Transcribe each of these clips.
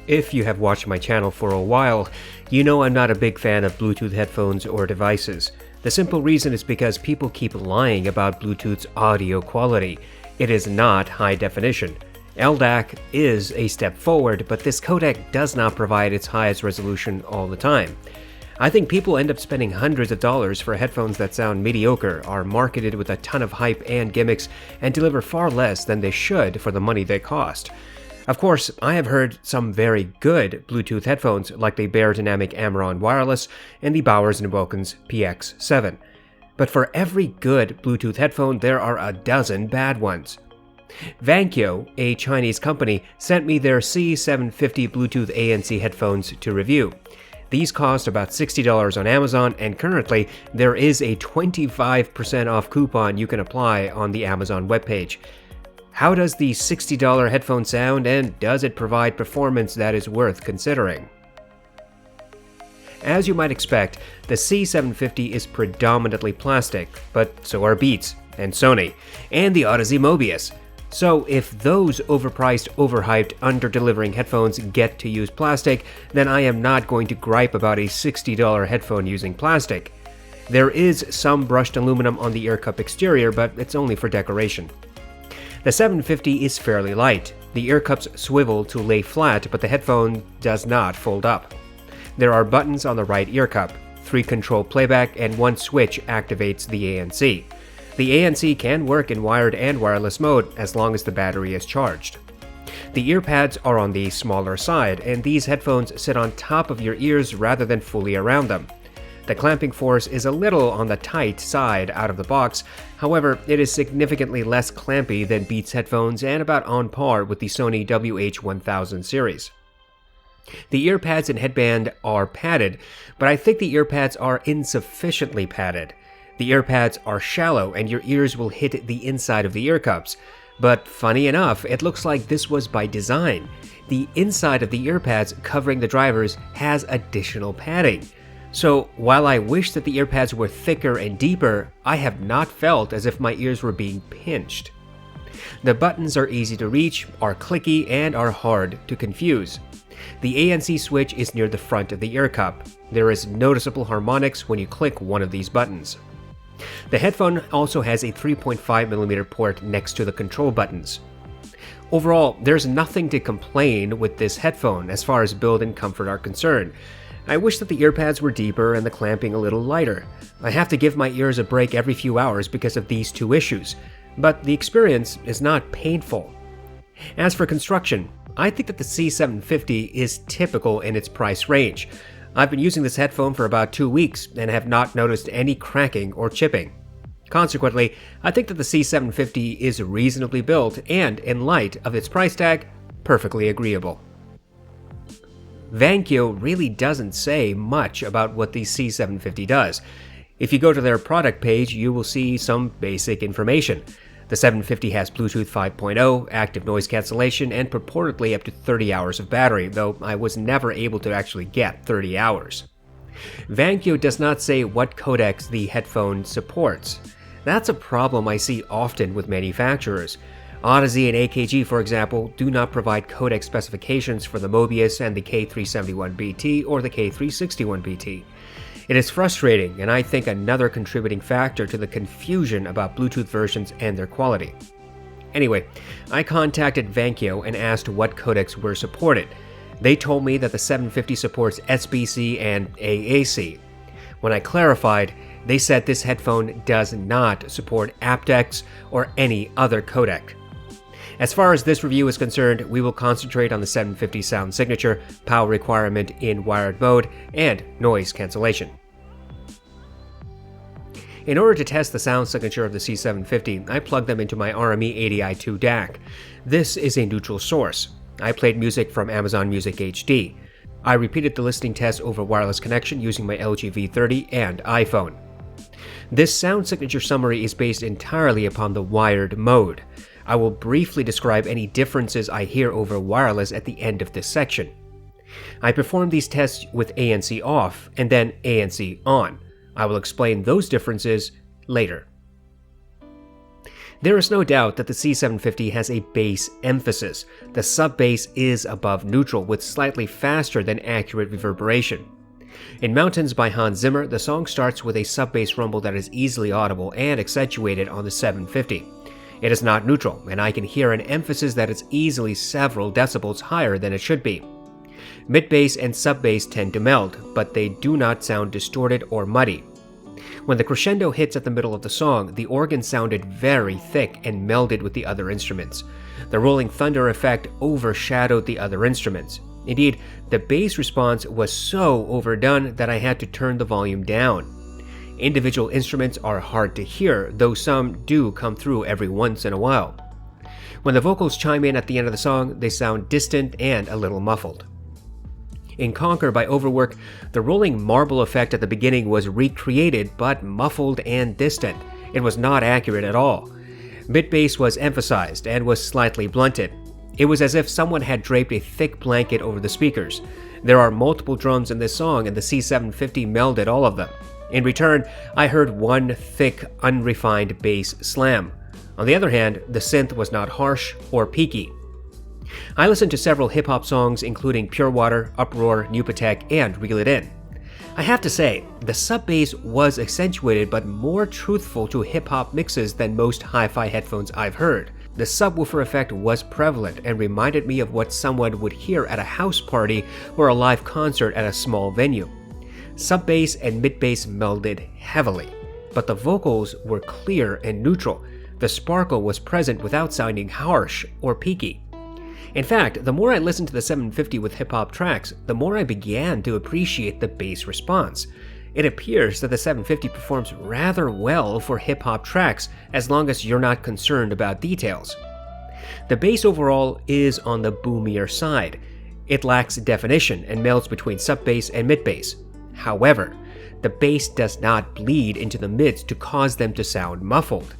If you have watched my channel for a while, you know I'm not a big fan of Bluetooth headphones or devices. The simple reason is because people keep lying about Bluetooth's audio quality. It is not high definition. LDAC is a step forward, but this codec does not provide its highest resolution all the time. I think people end up spending hundreds of dollars for headphones that sound mediocre, are marketed with a ton of hype and gimmicks, and deliver far less than they should for the money they cost. Of course, I have heard some very good Bluetooth headphones like the Beyerdynamic Amaron Wireless and the Bowers & Wilkins PX7. But for every good Bluetooth headphone, there are a dozen bad ones. Vankyo, a Chinese company, sent me their C750 Bluetooth ANC headphones to review. These cost about $60 on Amazon, and currently there is a 25% off coupon you can apply on the Amazon webpage. How does the $60 headphone sound, and does it provide performance that is worth considering? As you might expect, the C750 is predominantly plastic, but so are Beats, and Sony, and the audeze Mobius. So if those overpriced, overhyped, under-delivering headphones get to use plastic, then I am not going to gripe about a $60 headphone using plastic. There is some brushed aluminum on the ear cup exterior, but it's only for decoration. The 750 is fairly light. The ear cups swivel to lay flat, but the headphone does not fold up. There are buttons on the right ear cup, 3 control playback, and 1 switch activates the ANC. The ANC can work in wired and wireless mode as long as the battery is charged. The ear pads are on the smaller side, and these headphones sit on top of your ears rather than fully around them. The clamping force is a little on the tight side out of the box, however, it is significantly less clampy than Beats headphones and about on par with the Sony WH-1000 series. The ear pads and headband are padded, but I think the ear pads are insufficiently padded. The ear pads are shallow and your ears will hit the inside of the ear cups. But funny enough, it looks like this was by design. The inside of the ear pads covering the drivers has additional padding. So while I wish that the ear pads were thicker and deeper, I have not felt as if my ears were being pinched. The buttons are easy to reach, are clicky, and are hard to confuse. The ANC switch is near the front of the ear cup. There is noticeable harmonics when you click one of these buttons. The headphone also has a 3.5mm port next to the control buttons. Overall, there's nothing to complain with this headphone as far as build and comfort are concerned. I wish that the ear pads were deeper and the clamping a little lighter. I have to give my ears a break every few hours because of these two issues, but the experience is not painful. As for construction, I think that the C750 is typical in its price range. I've been using this headphone for about 2 weeks and have not noticed any cracking or chipping. Consequently, I think that the C750 is reasonably built and, in light of its price tag, perfectly agreeable. Vankyo really doesn't say much about what the C750 does. If you go to their product page, you will see some basic information. The 750 has Bluetooth 5.0, active noise cancellation, and purportedly up to 30 hours of battery, though I was never able to actually get 30 hours. Vankyo does not say what codecs the headphone supports. That's a problem I see often with manufacturers. Audeze and AKG, for example, do not provide codec specifications for the Mobius and the K371BT or the K361BT. It is frustrating, and I think another contributing factor to the confusion about Bluetooth versions and their quality. Anyway, I contacted Vankyo and asked what codecs were supported. They told me that the 750 supports SBC and AAC. When I clarified, they said this headphone does not support aptX or any other codec. As far as this review is concerned, we will concentrate on the 750 sound signature, power requirement in wired mode, and noise cancellation. In order to test the sound signature of the C750, I plugged them into my RME 80i2 DAC. This is a neutral source. I played music from Amazon Music HD. I repeated the listening test over wireless connection using my LG V30 and iPhone. This sound signature summary is based entirely upon the wired mode. I will briefly describe any differences I hear over wireless at the end of this section. I performed these tests with ANC off and then ANC on. I will explain those differences later. There is no doubt that the C750 has a bass emphasis. The sub-bass is above neutral with slightly faster than accurate reverberation. In Mountains by Hans Zimmer, the song starts with a sub-bass rumble that is easily audible and accentuated on the 750. It is not neutral, and I can hear an emphasis that is easily several decibels higher than it should be. Mid-bass and sub-bass tend to meld, but they do not sound distorted or muddy. When the crescendo hits at the middle of the song, the organ sounded very thick and melded with the other instruments. The rolling thunder effect overshadowed the other instruments. Indeed, the bass response was so overdone that I had to turn the volume down. Individual instruments are hard to hear, though some do come through every once in a while. When the vocals chime in at the end of the song, they sound distant and a little muffled. In Conquer by Overwork, the rolling marble effect at the beginning was recreated but muffled and distant. It was not accurate at all. Mid-bass was emphasized and was slightly blunted. It was as if someone had draped a thick blanket over the speakers. There are multiple drums in this song and the C750 melded all of them. In return, I heard one thick, unrefined bass slam. On the other hand, the synth was not harsh or peaky. I listened to several hip-hop songs including Pure Water, Uproar, New Patek, and Reel It In. I have to say, the sub-bass was accentuated but more truthful to hip-hop mixes than most hi-fi headphones I've heard. The subwoofer effect was prevalent and reminded me of what someone would hear at a house party or a live concert at a small venue. Sub-bass and mid-bass melded heavily, but the vocals were clear and neutral. The sparkle was present without sounding harsh or peaky. In fact, the more I listened to the 750 with hip-hop tracks, the more I began to appreciate the bass response. It appears that the 750 performs rather well for hip-hop tracks as long as you're not concerned about details. The bass overall is on the boomier side. It lacks definition and melds between sub-bass and mid-bass. However, the bass does not bleed into the mids to cause them to sound muffled.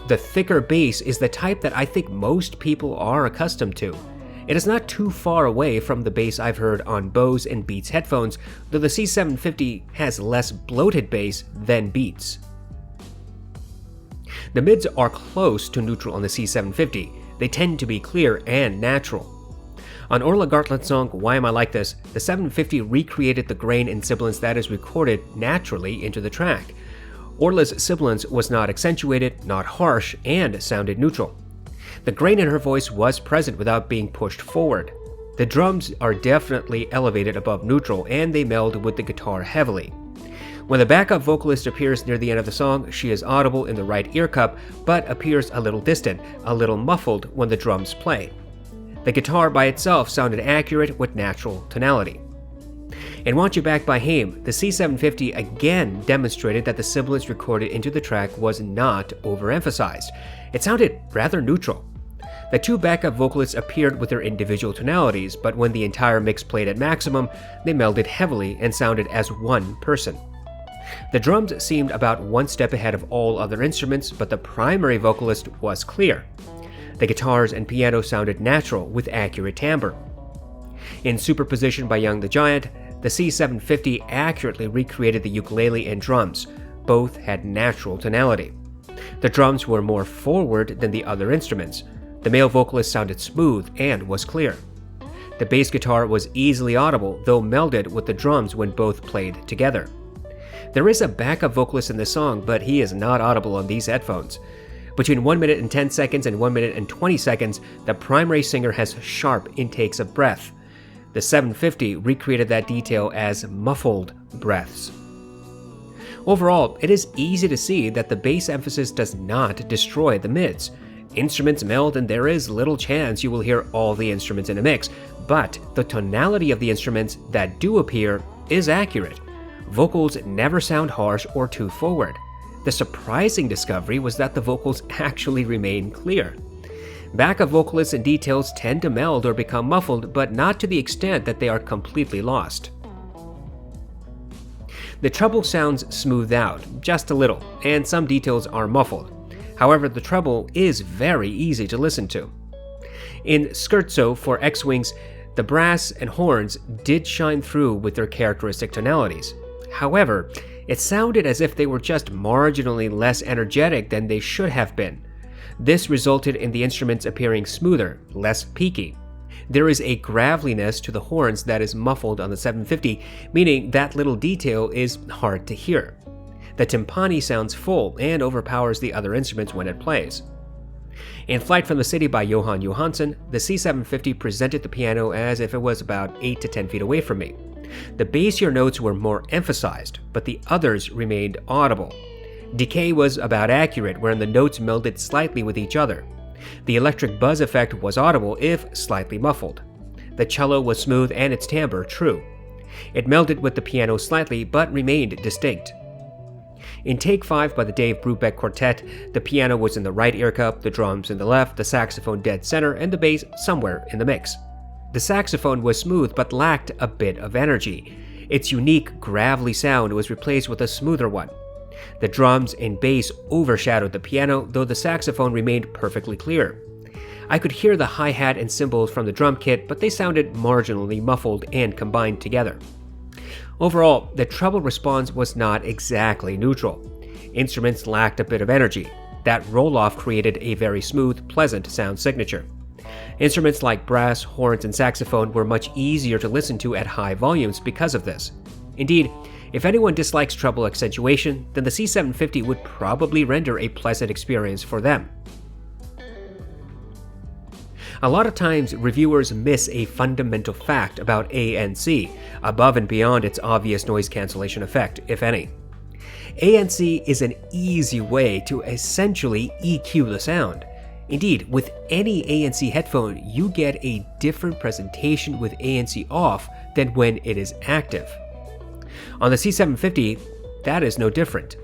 The thicker bass is the type that I think most people are accustomed to. It is not too far away from the bass I've heard on Bose and Beats headphones, though the C750 has less bloated bass than Beats. The mids are close to neutral on the C750. They tend to be clear and natural. On Orla Gartland's song Why Am I Like This, the 750 recreated the grain and sibilance that is recorded naturally into the track. Orla's sibilance was not accentuated, not harsh, and sounded neutral. The grain in her voice was present without being pushed forward. The drums are definitely elevated above neutral and they meld with the guitar heavily. When the backup vocalist appears near the end of the song, she is audible in the right ear cup, but appears a little distant, a little muffled when the drums play. The guitar by itself sounded accurate with natural tonality. In Want You Back by Haim, the C750 again demonstrated that the sibilance recorded into the track was not overemphasized. It sounded rather neutral. The two backup vocalists appeared with their individual tonalities, but when the entire mix played at maximum, they melded heavily and sounded as one person. The drums seemed about one step ahead of all other instruments, but the primary vocalist was clear. The guitars and piano sounded natural with accurate timbre. In Superposition by Young the Giant, the C750 accurately recreated the ukulele and drums. Both had natural tonality. The drums were more forward than the other instruments. The male vocalist sounded smooth and was clear. The bass guitar was easily audible, though melded with the drums when both played together. There is a backup vocalist in the song, but he is not audible on these headphones. Between 1 minute and 10 seconds and 1 minute and 20 seconds, the primary singer has sharp intakes of breath. The 750 recreated that detail as muffled breaths. Overall, it is easy to see that the bass emphasis does not destroy the mids. Instruments meld and there is little chance you will hear all the instruments in a mix, but the tonality of the instruments that do appear is accurate. Vocals never sound harsh or too forward. The surprising discovery was that the vocals actually remain clear. Backup vocalists and details tend to meld or become muffled, but not to the extent that they are completely lost. The treble sounds smoothed out, just a little, and some details are muffled. However, the treble is very easy to listen to. In Scherzo for X-Wings, the brass and horns did shine through with their characteristic tonalities. However, it sounded as if they were just marginally less energetic than they should have been. This resulted in the instruments appearing smoother, less peaky. There is a graveliness to the horns that is muffled on the 750, meaning that little detail is hard to hear. The timpani sounds full and overpowers the other instruments when it plays. In Flight from the City by Johan Johansson, the C750 presented the piano as if it was about 8 to 10 feet away from me. The bassier notes were more emphasized, but the others remained audible. Decay was about accurate, wherein the notes melded slightly with each other. The electric buzz effect was audible, if slightly muffled. The cello was smooth and its timbre true. It melded with the piano slightly, but remained distinct. In Take 5 by the Dave Brubeck Quartet, the piano was in the right ear cup, the drums in the left, the saxophone dead center, and the bass somewhere in the mix. The saxophone was smooth but lacked a bit of energy. Its unique, gravelly sound was replaced with a smoother one. The drums and bass overshadowed the piano, though the saxophone remained perfectly clear. I could hear the hi-hat and cymbals from the drum kit, but they sounded marginally muffled and combined together. Overall, the treble response was not exactly neutral. Instruments lacked a bit of energy. That roll-off created a very smooth, pleasant sound signature. Instruments like brass, horns, and saxophone were much easier to listen to at high volumes because of this. Indeed, if anyone dislikes treble accentuation, then the C750 would probably render a pleasant experience for them. A lot of times, reviewers miss a fundamental fact about ANC, above and beyond its obvious noise cancellation effect, if any. ANC is an easy way to essentially EQ the sound. Indeed, with any ANC headphone, you get a different presentation with ANC off than when it is active. On the C750, that is no different.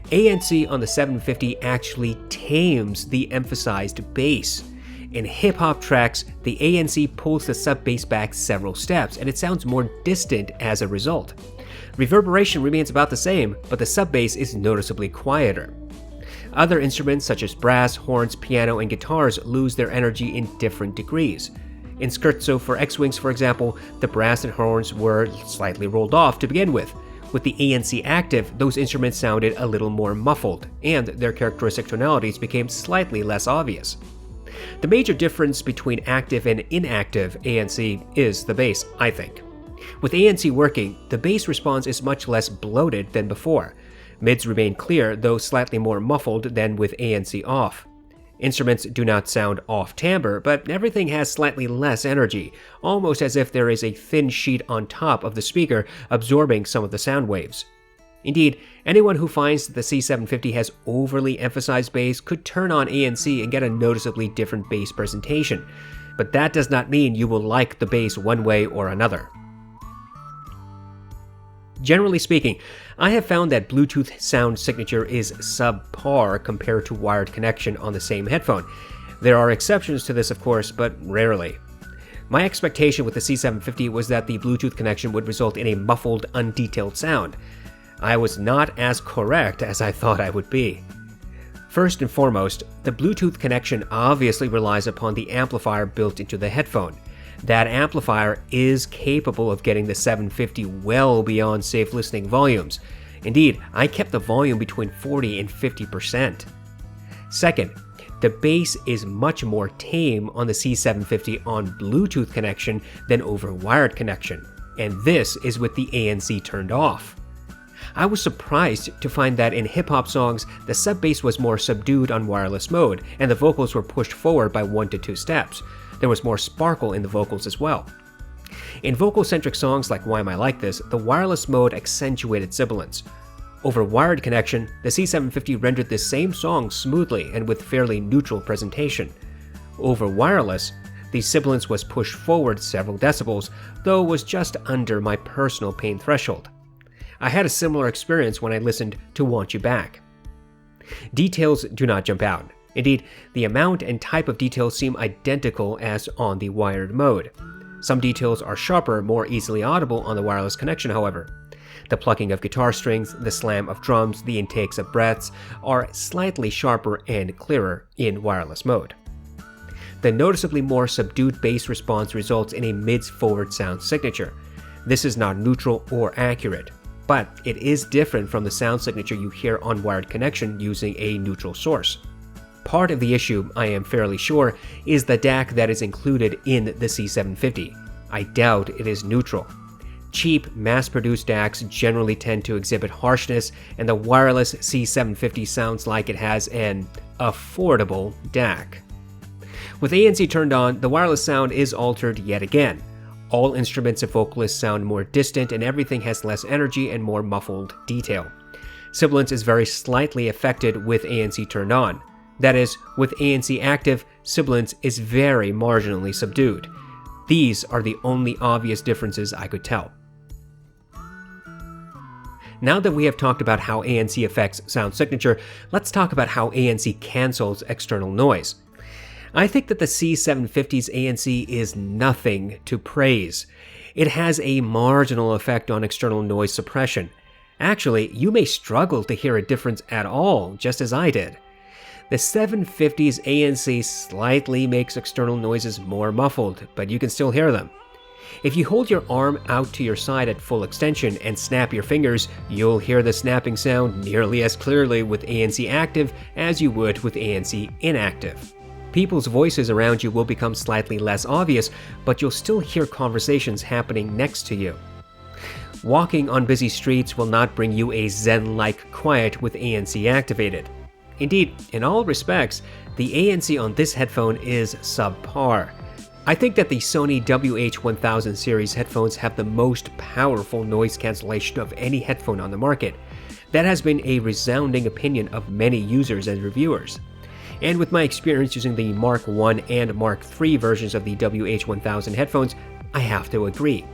ANC on the 750 actually tames the emphasized bass. In hip-hop tracks, the ANC pulls the sub-bass back several steps, and it sounds more distant as a result. Reverberation remains about the same, but the sub-bass is noticeably quieter. Other instruments such as brass, horns, piano, and guitars lose their energy in different degrees. In Scherzo for X-Wings, for example, the brass and horns were slightly rolled off to begin with. With the ANC active, those instruments sounded a little more muffled, and their characteristic tonalities became slightly less obvious. The major difference between active and inactive ANC is the bass, I think. With ANC working, the bass response is much less bloated than before. Mids remain clear, though slightly more muffled than with ANC off. Instruments do not sound off-timbre, but everything has slightly less energy, almost as if there is a thin sheet on top of the speaker absorbing some of the sound waves. Indeed, anyone who finds that the C750 has overly emphasized bass could turn on ANC and get a noticeably different bass presentation, but that does not mean you will like the bass one way or another. Generally speaking, I have found that Bluetooth sound signature is subpar compared to wired connection on the same headphone. There are exceptions to this, of course, but rarely. My expectation with the C750 was that the Bluetooth connection would result in a muffled, undetailed sound. I was not as correct as I thought I would be. First and foremost, the Bluetooth connection obviously relies upon the amplifier built into the headphone. That amplifier is capable of getting the 750 well beyond safe listening volumes. Indeed, I kept the volume between 40 and 50%. Second, the bass is much more tame on the C750 on Bluetooth connection than over wired connection, and this is with the ANC turned off. I was surprised to find that in hip-hop songs, the sub-bass was more subdued on wireless mode, and the vocals were pushed forward by 1 to 2 steps. There was more sparkle in the vocals as well. In vocal-centric songs like Why Am I Like This, the wireless mode accentuated sibilance. Over wired connection, the C750 rendered this same song smoothly and with fairly neutral presentation. Over wireless, the sibilance was pushed forward several decibels, though was just under my personal pain threshold. I had a similar experience when I listened to Want You Back. Details do not jump out. Indeed, the amount and type of details seem identical as on the wired mode. Some details are sharper, more easily audible on the wireless connection, however. The plucking of guitar strings, the slam of drums, the intakes of breaths are slightly sharper and clearer in wireless mode. The noticeably more subdued bass response results in a mids-forward sound signature. This is not neutral or accurate, but it is different from the sound signature you hear on wired connection using a neutral source. Part of the issue, I am fairly sure, is the DAC that is included in the C750. I doubt it is neutral. Cheap, mass-produced DACs generally tend to exhibit harshness, and the wireless C750 sounds like it has an affordable DAC. With ANC turned on, the wireless sound is altered yet again. All instruments and vocalists sound more distant, and everything has less energy and more muffled detail. Sibilance is very slightly affected with ANC turned on. That is, with ANC active, sibilance is very marginally subdued. These are the only obvious differences I could tell. Now that we have talked about how ANC affects sound signature, let's talk about how ANC cancels external noise. I think that the C750's ANC is nothing to praise. It has a marginal effect on external noise suppression. Actually, you may struggle to hear a difference at all, just as I did. The 750's ANC slightly makes external noises more muffled, but you can still hear them. If you hold your arm out to your side at full extension and snap your fingers, you'll hear the snapping sound nearly as clearly with ANC active as you would with ANC inactive. People's voices around you will become slightly less obvious, but you'll still hear conversations happening next to you. Walking on busy streets will not bring you a zen-like quiet with ANC activated. Indeed, in all respects, the ANC on this headphone is subpar. I think that the Sony WH-1000 series headphones have the most powerful noise cancellation of any headphone on the market. That has been a resounding opinion of many users and reviewers. And with my experience using the Mark I and Mark III versions of the WH-1000 headphones, I have to agree.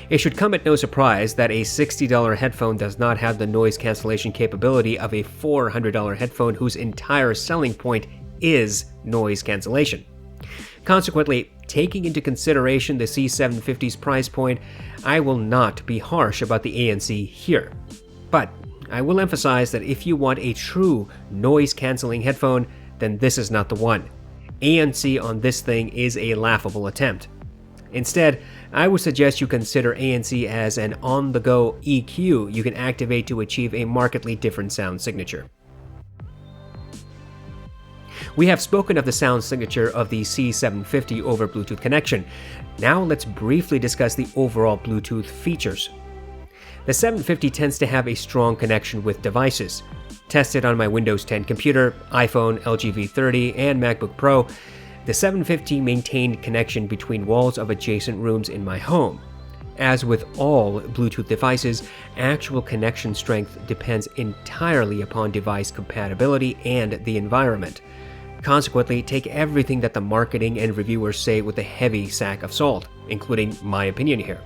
It should come at no surprise that a $60 headphone does not have the noise cancellation capability of a $400 headphone whose entire selling point is noise cancellation. Consequently, taking into consideration the C750's price point, I will not be harsh about the ANC here. But I will emphasize that if you want a true noise-canceling headphone, then this is not the one. ANC on this thing is a laughable attempt. Instead, I would suggest you consider ANC as an on-the-go EQ you can activate to achieve a markedly different sound signature. We have spoken of the sound signature of the C750 over Bluetooth connection. Now let's briefly discuss the overall Bluetooth features. The 750 tends to have a strong connection with devices. Tested on my Windows 10 computer, iPhone, LG V30, and MacBook Pro, the 750 maintained connection between walls of adjacent rooms in my home. As with all Bluetooth devices, actual connection strength depends entirely upon device compatibility and the environment. Consequently, take everything that the marketing and reviewers say with a heavy sack of salt, including my opinion here.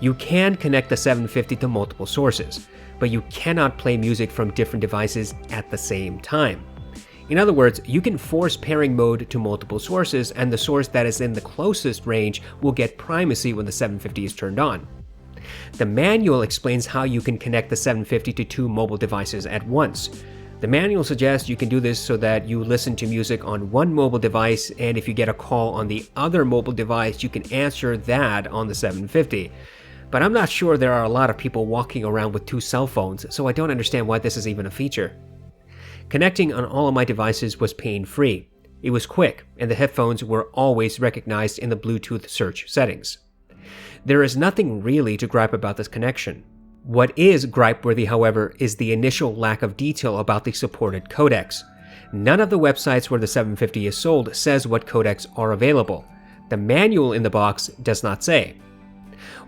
You can connect the 750 to multiple sources, but you cannot play music from different devices at the same time. In other words, you can force pairing mode to multiple sources, and the source that is in the closest range will get primacy when the 750 is turned on. The manual explains how you can connect the 750 to two mobile devices at once. The manual suggests you can do this so that you listen to music on one mobile device, and if you get a call on the other mobile device, you can answer that on the 750. But I'm not sure there are a lot of people walking around with two cell phones, so I don't understand why this is even a feature. Connecting on all of my devices was pain-free. It was quick, and the headphones were always recognized in the Bluetooth search settings. There is nothing really to gripe about this connection. What is gripe-worthy, however, is the initial lack of detail about the supported codecs. None of the websites where the 750 is sold says what codecs are available. The manual in the box does not say.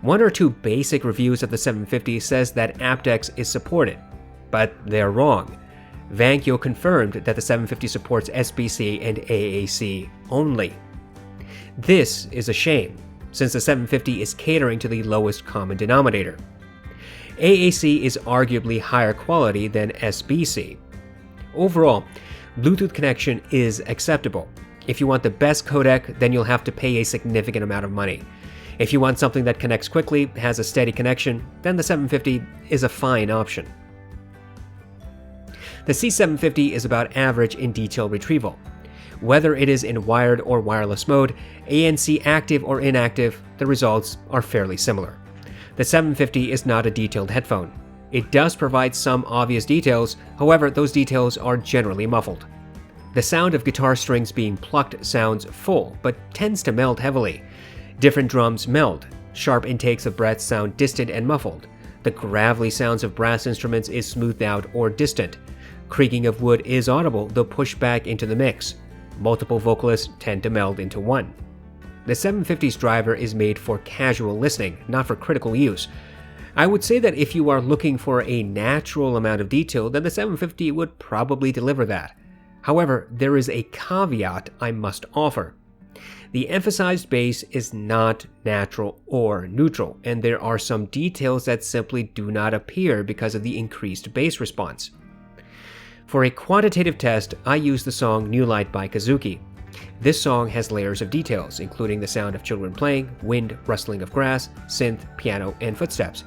One or two basic reviews of the 750 says that aptX is supported, but they're wrong. Vankyo confirmed that the 750 supports SBC and AAC only. This is a shame, since the 750 is catering to the lowest common denominator. AAC is arguably higher quality than SBC. Overall, Bluetooth connection is acceptable. If you want the best codec, then you'll have to pay a significant amount of money. If you want something that connects quickly, has a steady connection, then the 750 is a fine option. The C750 is about average in detail retrieval. Whether it is in wired or wireless mode, ANC active or inactive, the results are fairly similar. The 750 is not a detailed headphone. It does provide some obvious details, however, those details are generally muffled. The sound of guitar strings being plucked sounds full, but tends to meld heavily. Different drums meld. Sharp intakes of breaths sound distant and muffled. The gravelly sounds of brass instruments is smoothed out or distant. Creaking of wood is audible, though pushed back into the mix. Multiple vocalists tend to meld into one. The 750's driver is made for casual listening, not for critical use. I would say that if you are looking for a natural amount of detail, then the 750 would probably deliver that. However, there is a caveat I must offer. The emphasized bass is not natural or neutral, and there are some details that simply do not appear because of the increased bass response. For a quantitative test, I used the song New Light by Kazuki. This song has layers of details, including the sound of children playing, wind, rustling of grass, synth, piano, and footsteps.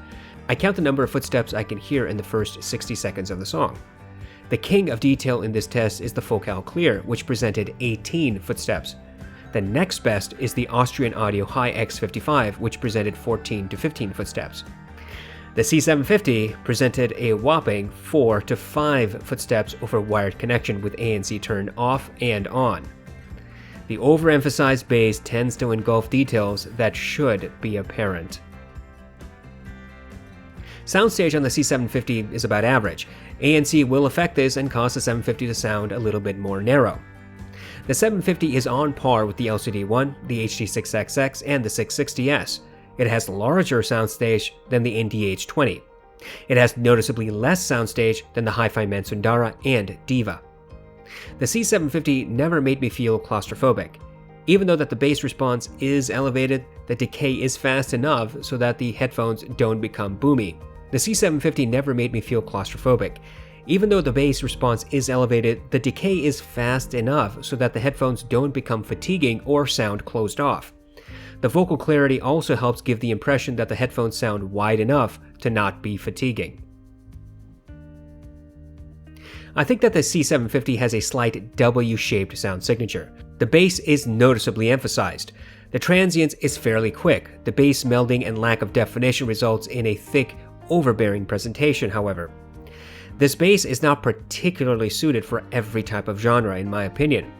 I count the number of footsteps I can hear in the first 60 seconds of the song. The king of detail in this test is the Focal Clear, which presented 18 footsteps. The next best is the Austrian Audio Hi X55, which presented 14 to 15 footsteps. The C750 presented a whopping 4 to 5 footsteps over wired connection with ANC turned off and on. The overemphasized bass tends to engulf details that should be apparent. Soundstage on the C750 is about average. ANC will affect this and cause the 750 to sound a little bit more narrow. The 750 is on par with the LCD-1, the HD6XX, and the 660S. It has larger soundstage than the NDH-20. It has noticeably less soundstage than the hifi Mansundara and Diva. The C750 never made me feel claustrophobic. Even though that the bass response is elevated, the decay is fast enough so that the headphones don't become boomy. The C750 never made me feel claustrophobic. Even though the bass response is elevated, the decay is fast enough so that the headphones don't become fatiguing or sound closed off. The vocal clarity also helps give the impression that the headphones sound wide enough to not be fatiguing. I think that the C750 has a slight W-shaped sound signature. The bass is noticeably emphasized. The transients is fairly quick. The bass melding and lack of definition results in a thick, overbearing presentation, however. This bass is not particularly suited for every type of genre, in my opinion.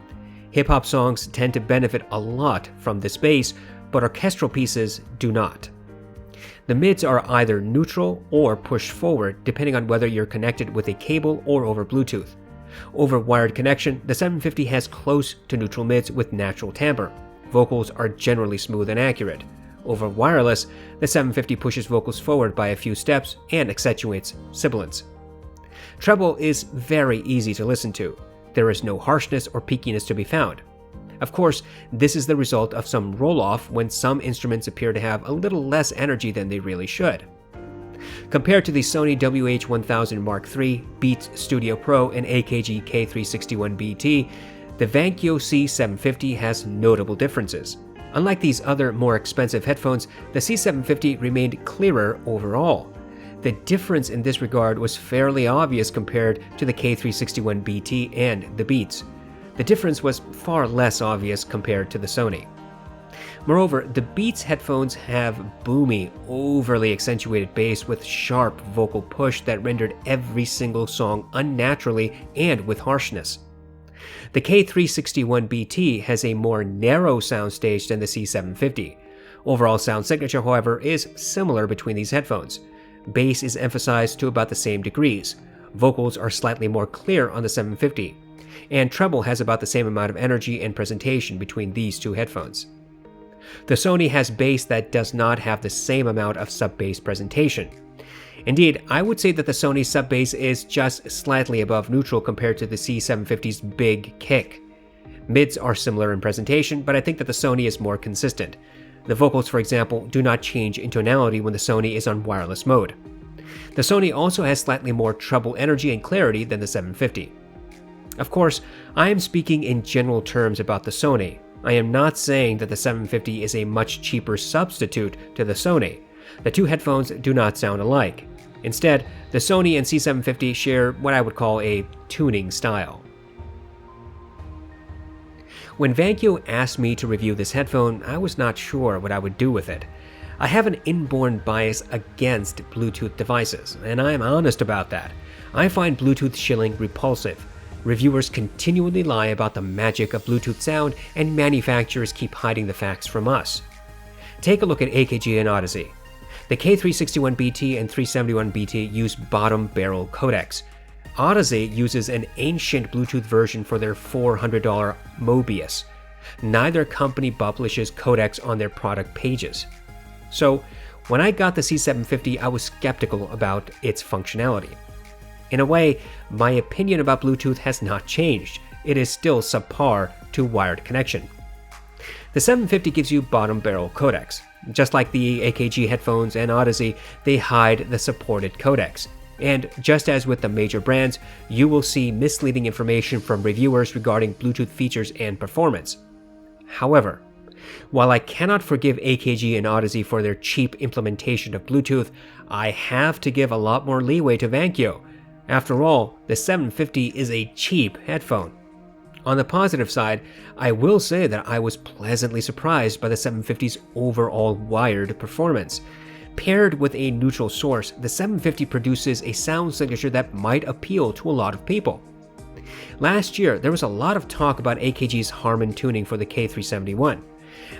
Hip-hop songs tend to benefit a lot from this bass, but orchestral pieces do not. The mids are either neutral or pushed forward, depending on whether you're connected with a cable or over Bluetooth. Over wired connection, the 750 has close to neutral mids with natural timbre. Vocals are generally smooth and accurate. Over wireless, the 750 pushes vocals forward by a few steps and accentuates sibilants. Treble is very easy to listen to. There is no harshness or peakiness to be found. Of course, this is the result of some roll-off when some instruments appear to have a little less energy than they really should. Compared to the Sony WH-1000 Mark III, Beats Studio Pro, and AKG K361BT, the Vankyo C750 has notable differences. Unlike these other more expensive headphones, the C750 remained clearer overall. The difference in this regard was fairly obvious compared to the K361BT and the Beats. The difference was far less obvious compared to the Sony. Moreover, the Beats headphones have boomy, overly accentuated bass with sharp vocal push that rendered every single song unnaturally and with harshness. The K361BT has a more narrow soundstage than the C750. Overall sound signature, however, is similar between these headphones. Bass is emphasized to about the same degrees. Vocals are slightly more clear on the 750. And treble has about the same amount of energy and presentation between these two headphones. The Sony has bass that does not have the same amount of sub-bass presentation. Indeed, I would say that the Sony sub-bass is just slightly above neutral compared to the C750's big kick. Mids are similar in presentation, but I think that the Sony is more consistent. The vocals, for example, do not change in tonality when the Sony is on wireless mode. The Sony also has slightly more treble energy and clarity than the 750. Of course, I am speaking in general terms about the Sony. I am not saying that the 750 is a much cheaper substitute to the Sony. The two headphones do not sound alike. Instead, the Sony and C750 share what I would call a tuning style. When Vankyo asked me to review this headphone, I was not sure what I would do with it. I have an inborn bias against Bluetooth devices, and I am honest about that. I find Bluetooth shilling repulsive. Reviewers continually lie about the magic of Bluetooth sound, and manufacturers keep hiding the facts from us. Take a look at AKG and Audeze. The K361BT and 371BT use bottom barrel codecs. Audeze uses an ancient Bluetooth version for their $400 Mobius. Neither company publishes codecs on their product pages. So, when I got the C750, I was skeptical about its functionality. In a way, my opinion about Bluetooth has not changed. It is still subpar to wired connection. The 750 gives you bottom barrel codecs. Just like the AKG headphones and Audeze, they hide the supported codecs. And just as with the major brands, you will see misleading information from reviewers regarding Bluetooth features and performance. However, while I cannot forgive AKG and Audeze for their cheap implementation of Bluetooth, I have to give a lot more leeway to Vankyo. After all, the 750 is a cheap headphone. On the positive side, I will say that I was pleasantly surprised by the 750's overall wired performance. Paired with a neutral source, the 750 produces a sound signature that might appeal to a lot of people. Last year, there was a lot of talk about AKG's Harman tuning for the K371.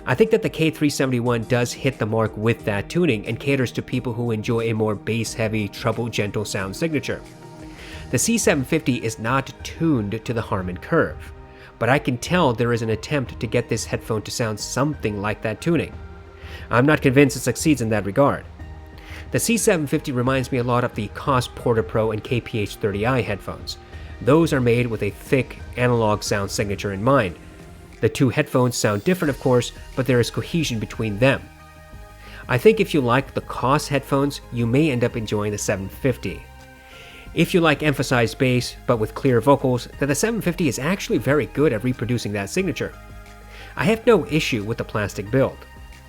I think that the K371 does hit the mark with that tuning and caters to people who enjoy a more bass-heavy, treble-gentle sound signature. The C750 is not tuned to the Harman curve, but I can tell there is an attempt to get this headphone to sound something like that tuning. I'm not convinced it succeeds in that regard. The C750 reminds me a lot of the Koss Porta Pro and KPH-30i headphones. Those are made with a thick, analog sound signature in mind. The two headphones sound different, of course, but there is cohesion between them. I think if you like the Koss headphones, you may end up enjoying the 750. If you like emphasized bass, but with clear vocals, then the 750 is actually very good at reproducing that signature. I have no issue with the plastic build.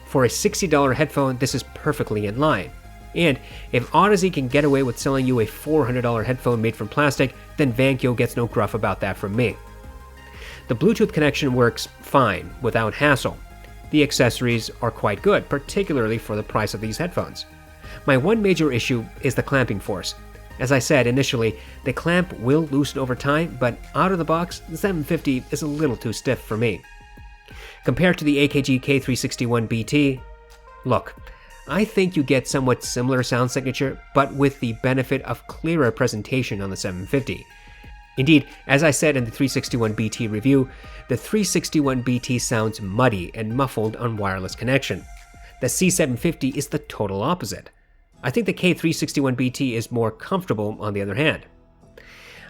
For a $60 headphone, this is perfectly in line. And if Audeze can get away with selling you a $400 headphone made from plastic, then Vankyo gets no gruff about that from me. The Bluetooth connection works fine, without hassle. The accessories are quite good, particularly for the price of these headphones. My one major issue is the clamping force. As I said initially, the clamp will loosen over time, but out of the box, the 750 is a little too stiff for me. Compared to the AKG K361BT, look, I think you get somewhat similar sound signature, but with the benefit of clearer presentation on the 750. Indeed, as I said in the 361BT review, the 361BT sounds muddy and muffled on wireless connection. The C750 is the total opposite. I think the K361BT is more comfortable on the other hand.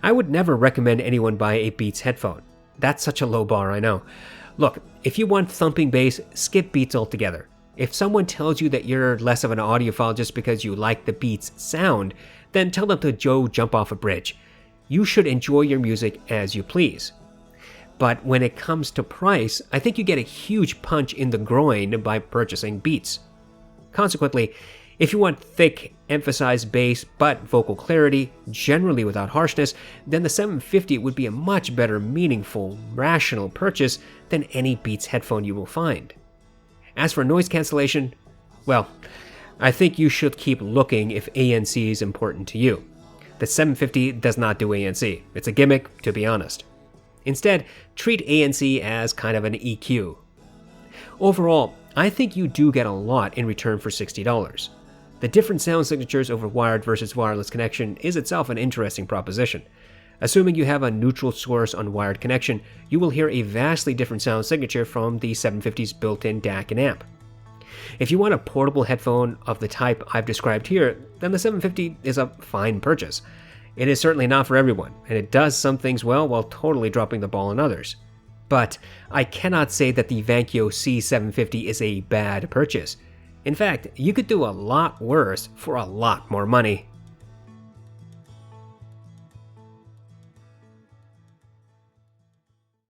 I would never recommend anyone buy a Beats headphone. That's such a low bar, I know. Look, if you want thumping bass, skip Beats altogether. If someone tells you that you're less of an audiophile just because you like the Beats sound, then tell them to jump off a bridge. You should enjoy your music as you please. But when it comes to price, I think you get a huge punch in the groin by purchasing Beats. Consequently, if you want thick, emphasized bass but vocal clarity, generally without harshness, then the 750 would be a much better, meaningful, rational purchase than any Beats headphone you will find. As for noise cancellation, well, I think you should keep looking if ANC is important to you. The 750 does not do ANC. It's a gimmick, to be honest. Instead, treat ANC as kind of an EQ. Overall, I think you do get a lot in return for $60. The different sound signatures over wired versus wireless connection is itself an interesting proposition. Assuming you have a neutral source on wired connection, you will hear a vastly different sound signature from the 750's built-in DAC and amp. If you want a portable headphone of the type I've described here, then the 750 is a fine purchase. It is certainly not for everyone, and it does some things well while totally dropping the ball on others. But I cannot say that the Vankyo C750 is a bad purchase. In fact, you could do a lot worse for a lot more money.